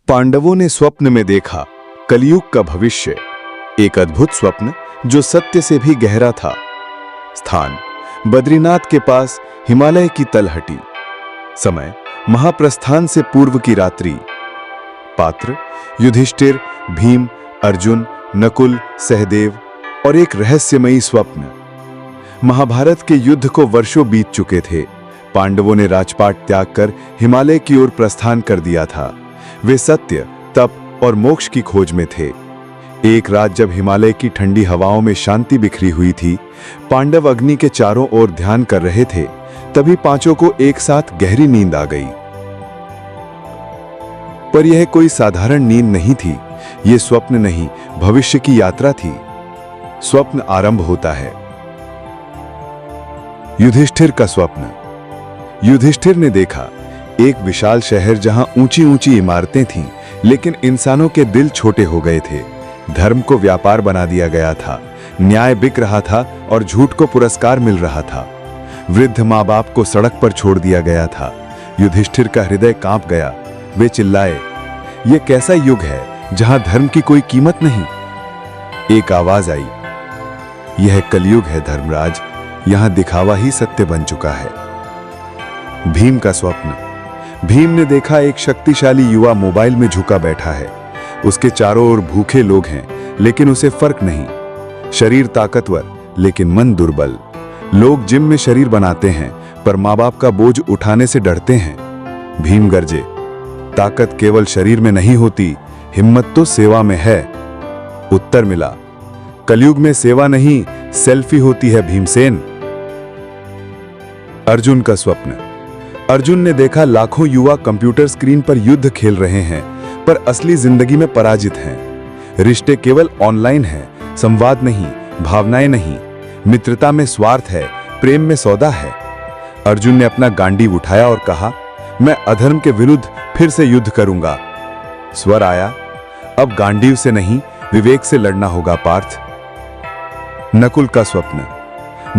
पांडवों ने स्वप्न में देखा कलयुग का भविष्य, एक अद्भुत स्वप्न जो सत्य से भी गहरा था। स्थान बद्रीनाथ के पास हिमालय की तलहटी। समय महाप्रस्थान से पूर्व की रात्रि। पात्र युधिष्ठिर, भीम, अर्जुन, नकुल, सहदेव और एक रहस्यमयी स्वप्न। महाभारत के युद्ध को वर्षों बीत चुके थे। पांडवों ने राजपाट त्याग कर हिमालय की ओर प्रस्थान कर दिया था। वे सत्य, तप और मोक्ष की खोज में थे। एक रात जब हिमालय की ठंडी हवाओं में शांति बिखरी हुई थी, पांडव अग्नि के चारों ओर ध्यान कर रहे थे, तभी पांचों को एक साथ गहरी नींद आ गई। पर यह कोई साधारण नींद नहीं थी। यह स्वप्न नहीं, भविष्य की यात्रा थी। स्वप्न आरंभ होता है। युधिष्ठिर का स्वप्न। युधिष्ठिर ने देखा एक विशाल शहर जहां ऊंची ऊंची इमारतें थीं, लेकिन इंसानों के दिल छोटे हो गए थे। धर्म को व्यापार बना दिया गया था, न्याय बिक रहा था और झूठ को पुरस्कार मिल रहा था। वृद्ध माँ बाप को सड़क पर छोड़ दिया गया था। युधिष्ठिर का हृदय कांप गया। वे चिल्लाए, यह कैसा युग है जहां धर्म की कोई कीमत नहीं। एक आवाज आई, यह कलयुग है धर्मराज, यहां दिखावा ही सत्य बन चुका है। भीम का स्वप्न। भीम ने देखा एक शक्तिशाली युवा मोबाइल में झुका बैठा है। उसके चारों ओर भूखे लोग हैं, लेकिन उसे फर्क नहीं। शरीर ताकतवर, लेकिन मन दुर्बल। लोग जिम में शरीर बनाते हैं, पर माँ बाप का बोझ उठाने से डरते हैं। भीम गरजे, ताकत केवल शरीर में नहीं होती, हिम्मत तो सेवा में है। उत्तर मिला, कलयुग में सेवा नहीं, सेल्फी होती है भीमसेन। अर्जुन का स्वप्न। अर्जुन ने देखा लाखों युवा कंप्यूटर स्क्रीन पर युद्ध खेल रहे हैं, पर असली जिंदगी में पराजित हैं। रिश्ते केवल ऑनलाइन हैं, संवाद नहीं, भावनाएं नहीं। मित्रता में स्वार्थ है, प्रेम में सौदा है। अर्जुन ने अपना गांडीव उठाया और कहा, मैं अधर्म के विरुद्ध फिर से युद्ध करूंगा। स्वर आया, अब गांडीव से नहीं, विवेक से लड़ना होगा पार्थ। नकुल का स्वप्न।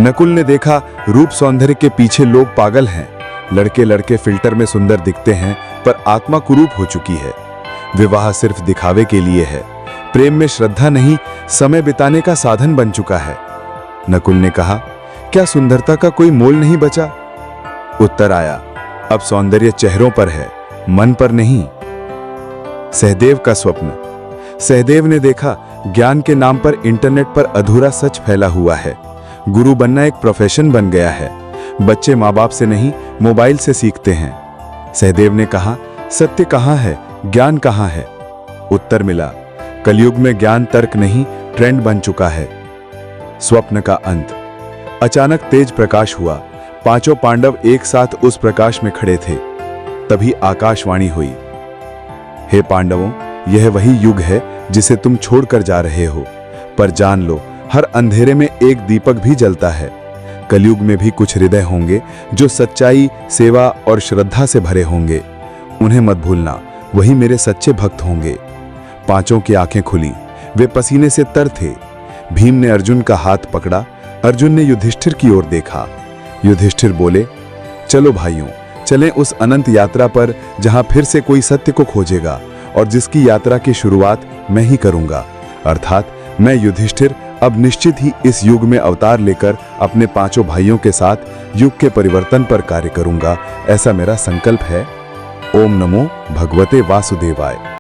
नकुल ने देखा रूप सौंदर्य के पीछे लोग पागल हैं। लड़के लड़के फिल्टर में सुंदर दिखते हैं, पर आत्मा कुरूप हो चुकी है। विवाह सिर्फ दिखावे के लिए है। प्रेम में श्रद्धा नहीं, समय बिताने का साधन बन चुका है। नकुल ने कहा, क्या सुंदरता का कोई मोल नहीं बचा? उत्तर आया, अब सौंदर्य चेहरों पर है, मन पर नहीं। सहदेव का स्वप्न। सहदेव ने देखा ज्ञान के नाम पर इंटरनेट पर अधूरा सच फैला हुआ है। गुरु बनना एक प्रोफेशन बन गया है। बच्चे माँ बाप से नहीं, मोबाइल से सीखते हैं। सहदेव ने कहा, सत्य कहाँ है, ज्ञान कहाँ है? उत्तर मिला, कलयुग में ज्ञान तर्क नहीं, ट्रेंड बन चुका है। स्वप्न का अंत। अचानक तेज प्रकाश हुआ। पांचों पांडव एक साथ उस प्रकाश में खड़े थे। तभी आकाशवाणी हुई, हे पांडवों, यह वही युग है जिसे तुम छोड़कर जा रहे हो, पर जान लो, हर अंधेरे में एक दीपक भी जलता है। कलयुग में भी कुछ हृदय होंगे जो सच्चाई, सेवा और श्रद्धा से भरे होंगे। उन्हें मत भूलना, वही मेरे सच्चे भक्त होंगे। पांचों की आंखें खुली। वे पसीने से तर थे। भीम ने अर्जुन का हाथ पकड़ा। अर्जुन ने युधिष्ठिर की ओर देखा। युधिष्ठिर बोले, चलो भाइयों, चलें उस अनंत यात्रा पर जहां फिर से कोई सत्य को खोजेगा और जिसकी यात्रा की शुरुआत मैं ही करूंगा। अर्थात मैं युधिष्ठिर अब निश्चित ही इस युग में अवतार लेकर अपने पांचों भाइयों के साथ युग के परिवर्तन पर कार्य करूंगा। ऐसा मेरा संकल्प है। ओम नमो भगवते वासुदेवाय।